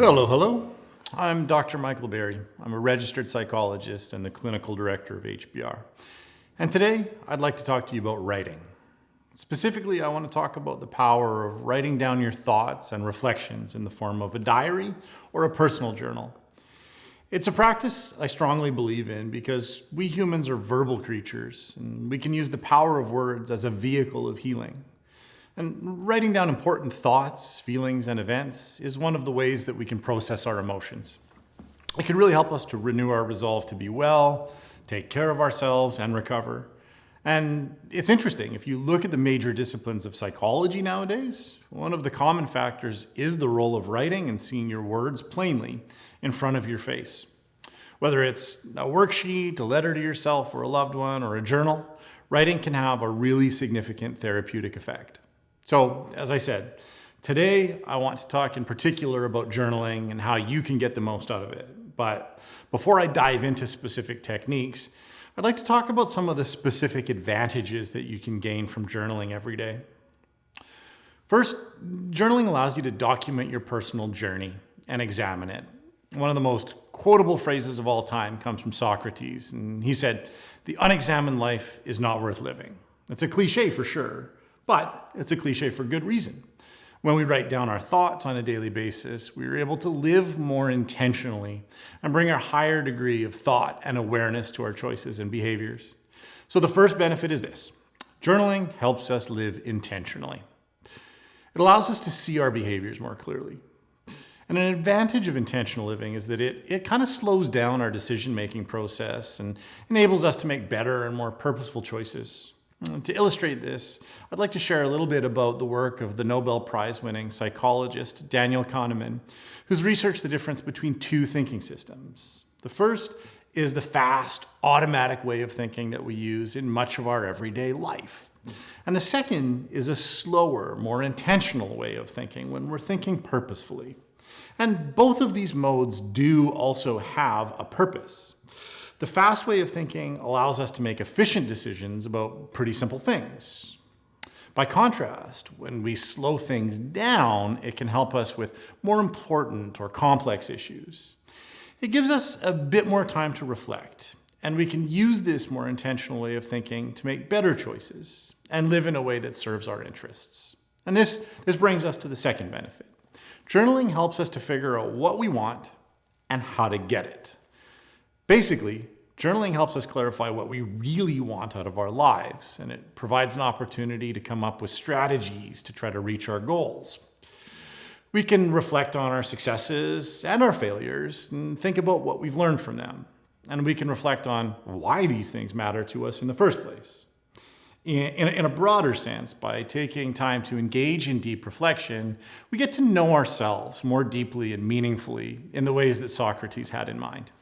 Hello, hello. I'm Dr. Michael Berry. I'm a registered psychologist and the clinical director of HBR. And today, I'd like to talk to you about writing. Specifically, I want to talk about the power of writing down your thoughts and reflections in the form of a diary or a personal journal. It's a practice I strongly believe in because we humans are verbal creatures and we can use the power of words as a vehicle of healing. And writing down important thoughts, feelings, and events is one of the ways that we can process our emotions. It can really help us to renew our resolve to be well, take care of ourselves, and recover. And it's interesting, if you look at the major disciplines of psychology nowadays, one of the common factors is the role of writing and seeing your words plainly in front of your face. Whether it's a worksheet, a letter to yourself or a loved one, or a journal, writing can have a really significant therapeutic effect. So, as I said, today I want to talk in particular about journaling and how you can get the most out of it. But before I dive into specific techniques, I'd like to talk about some of the specific advantages that you can gain from journaling every day. First, journaling allows you to document your personal journey and examine it. One of the most quotable phrases of all time comes from Socrates, and he said, "The unexamined life is not worth living." It's a cliche for sure, but it's a cliche for good reason. When we write down our thoughts on a daily basis, we are able to live more intentionally and bring a higher degree of thought and awareness to our choices and behaviors. So the first benefit is this: journaling helps us live intentionally. It allows us to see our behaviors more clearly. And an advantage of intentional living is that it kind of slows down our decision-making process and enables us to make better and more purposeful choices. To illustrate this, I'd like to share a little bit about the work of the Nobel Prize-winning psychologist Daniel Kahneman, who's researched the difference between two thinking systems. The first is the fast, automatic way of thinking that we use in much of our everyday life. And the second is a slower, more intentional way of thinking when we're thinking purposefully. And both of these modes do also have a purpose. The fast way of thinking allows us to make efficient decisions about pretty simple things. By contrast, when we slow things down, it can help us with more important or complex issues. It gives us a bit more time to reflect, and we can use this more intentional way of thinking to make better choices and live in a way that serves our interests. And this brings us to the second benefit. Journaling helps us to figure out what we want and how to get it. Basically, journaling helps us clarify what we really want out of our lives, and it provides an opportunity to come up with strategies to try to reach our goals. We can reflect on our successes and our failures and think about what we've learned from them. And we can reflect on why these things matter to us in the first place. In a broader sense, by taking time to engage in deep reflection, we get to know ourselves more deeply and meaningfully in the ways that Socrates had in mind.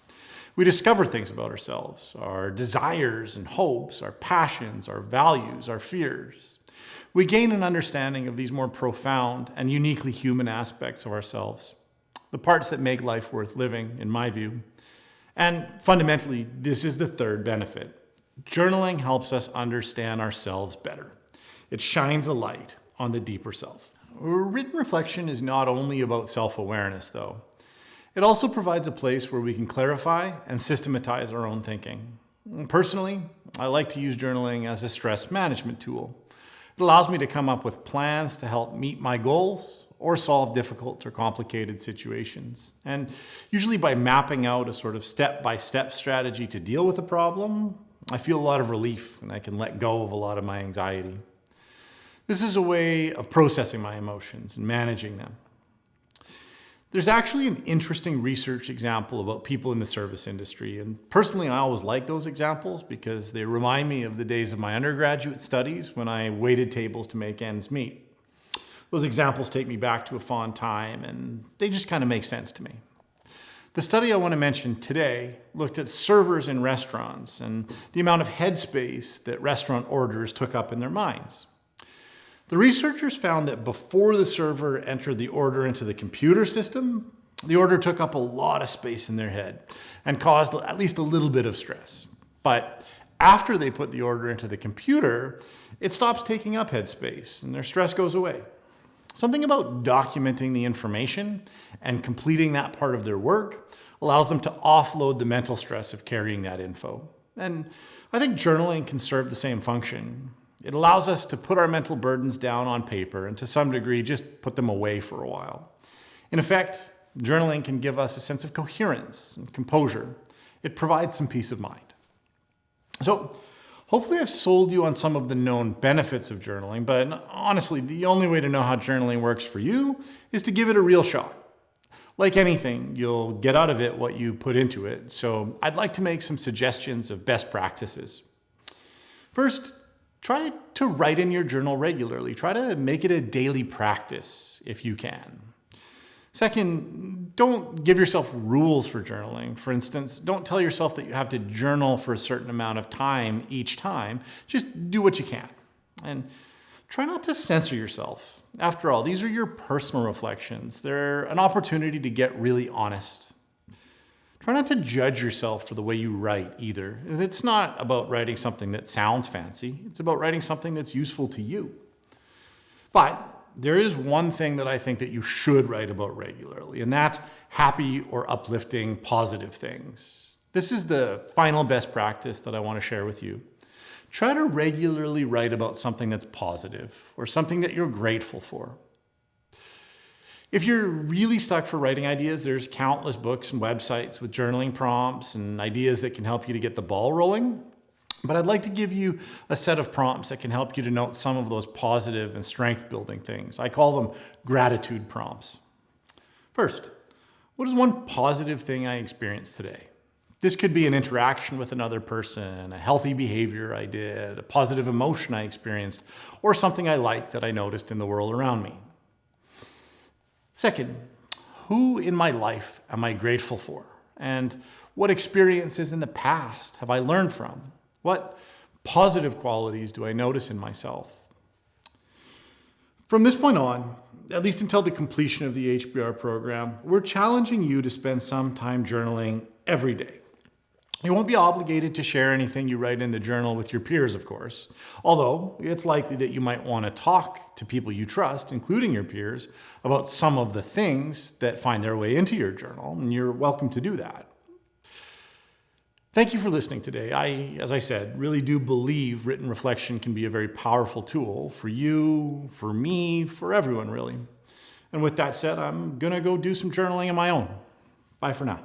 We discover things about ourselves, our desires and hopes, our passions, our values, our fears. We gain an understanding of these more profound and uniquely human aspects of ourselves, the parts that make life worth living, in my view. And fundamentally, this is the third benefit. Journaling helps us understand ourselves better. It shines a light on the deeper self. Written reflection is not only about self-awareness, though. It also provides a place where we can clarify and systematize our own thinking. Personally, I like to use journaling as a stress management tool. It allows me to come up with plans to help meet my goals or solve difficult or complicated situations. And usually by mapping out a sort of step-by-step strategy to deal with a problem, I feel a lot of relief and I can let go of a lot of my anxiety. This is a way of processing my emotions and managing them. There's actually an interesting research example about people in the service industry, and personally I always like those examples because they remind me of the days of my undergraduate studies when I waited tables to make ends meet. Those examples take me back to a fond time and they just kind of make sense to me. The study I want to mention today looked at servers in restaurants and the amount of headspace that restaurant orders took up in their minds. The researchers found that before the server entered the order into the computer system, the order took up a lot of space in their head and caused at least a little bit of stress. But after they put the order into the computer, it stops taking up headspace and their stress goes away. Something about documenting the information and completing that part of their work allows them to offload the mental stress of carrying that info. And I think journaling can serve the same function. It allows us to put our mental burdens down on paper and to some degree just put them away for a while. In effect, journaling can give us a sense of coherence and composure. It provides some peace of mind. So hopefully I've sold you on some of the known benefits of journaling, but honestly, the only way to know how journaling works for you is to give it a real shot. Like anything, you'll get out of it what you put into it. So I'd like to make some suggestions of best practices. First, try to write in your journal regularly. Try to make it a daily practice if you can. Second, don't give yourself rules for journaling. For instance, don't tell yourself that you have to journal for a certain amount of time each time. Just do what you can. And try not to censor yourself. After all, these are your personal reflections. They're an opportunity to get really honest. Try not to judge yourself for the way you write either. It's not about writing something that sounds fancy. It's about writing something that's useful to you. But there is one thing that I think that you should write about regularly, and that's happy or uplifting positive things. This is the final best practice that I want to share with you. Try to regularly write about something that's positive or something that you're grateful for. If you're really stuck for writing ideas, there's countless books and websites with journaling prompts and ideas that can help you to get the ball rolling. But I'd like to give you a set of prompts that can help you to note some of those positive and strength-building things. I call them gratitude prompts. First, what is one positive thing I experienced today? This could be an interaction with another person, a healthy behavior I did, a positive emotion I experienced, or something I liked that I noticed in the world around me. Second, who in my life am I grateful for? And what experiences in the past have I learned from? What positive qualities do I notice in myself? From this point on, at least until the completion of the HBR program, we're challenging you to spend some time journaling every day. You won't be obligated to share anything you write in the journal with your peers, of course, although it's likely that you might want to talk to people you trust, including your peers, about some of the things that find their way into your journal, and you're welcome to do that. Thank you for listening today. As I said, really do believe written reflection can be a very powerful tool for you, for me, for everyone, really. And with that said, I'm going to go do some journaling of my own. Bye for now.